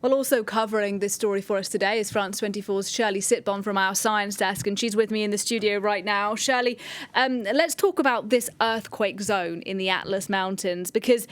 Well, also covering this story for us today is France 24's Shirli Sitbon from our science desk, and she's with me in the studio right now. Shirli, let's talk about this earthquake zone in the Atlas Mountains, because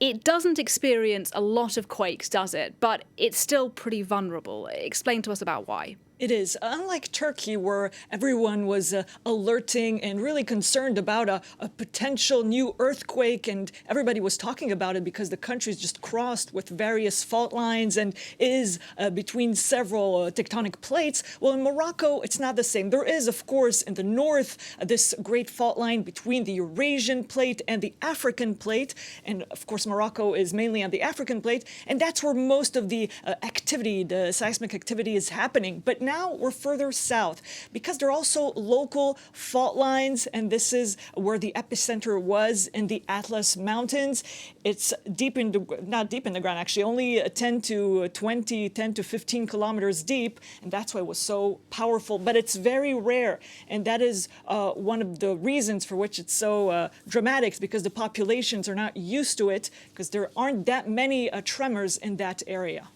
it doesn't experience a lot of quakes, does it? But it's still pretty vulnerable. Explain to us about why. It is. Unlike Turkey, where everyone was alerting and really concerned about a potential new earthquake, and everybody was talking about it because the country is just crossed with various fault lines and is between several tectonic plates. Well, in Morocco, it's not the same. There is, of course, in the north, this great fault line between the Eurasian plate and the African plate. And, of course, Morocco is mainly on the African plate. And that's where most of the activity, the seismic activity, is happening. But now we're further south because there are also local fault lines, and this is where the epicenter was in the Atlas Mountains. It's not deep in the ground, actually, only 10 to 15 kilometers deep, and that's why it was so powerful. But it's very rare, and that is one of the reasons for which it's so dramatic, because the populations are not used to it, because there aren't that many tremors in that area.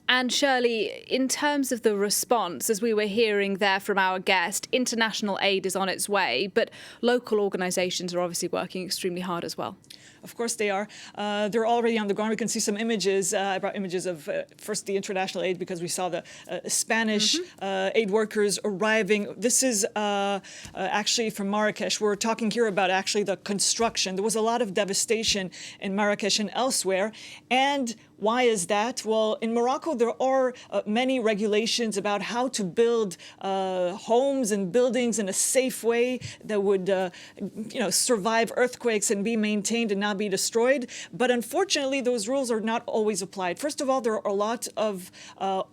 And Shirli, in terms of the response, as we were hearing there from our guest, international aid is on its way, but local organisations are obviously working extremely hard as well. Of course they are. They're already on the ground. We can see some images. I brought images of first the international aid, because we saw the Spanish aid workers arriving. This is actually from Marrakesh. We're talking here about actually the construction. There was a lot of devastation in Marrakesh and elsewhere. And why is that? Well, in Morocco, there are many regulations about how to build homes and buildings in a safe way that would survive earthquakes and be maintained and not be destroyed. But unfortunately, those rules are not always applied. First of all, there are a lot of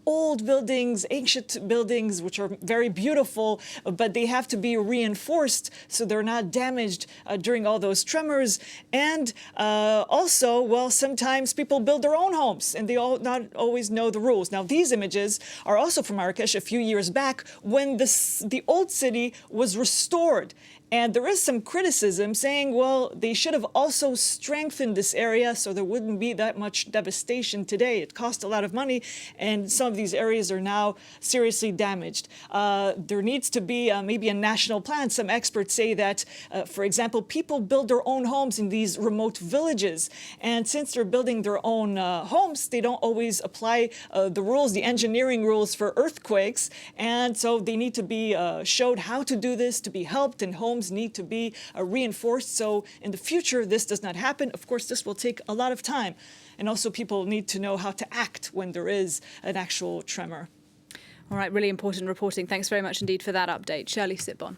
old buildings, ancient buildings, which are very beautiful, but they have to be reinforced so they're not damaged during all those tremors. And also, well, sometimes people build their own homes, and they not always know the rules. Now, these images are also from Marrakesh a few years back, when the old city was restored. And there is some criticism saying, well, they should have also strengthened this area so there wouldn't be that much devastation today. It cost a lot of money, and some of these areas are now seriously damaged. There needs to be maybe a national plan. Some experts say that, for example, people build their own homes in these remote villages. And since they're building their own homes, they don't always apply the rules, the engineering rules for earthquakes. And so they need to be showed how to do this, to be helped, and homes need to be reinforced. So in the future, this does not happen. Of course, this will take a lot of time. And also people need to know how to act when there is an actual tremor. All right, really important reporting. Thanks very much indeed for that update. Shirli Sitbon.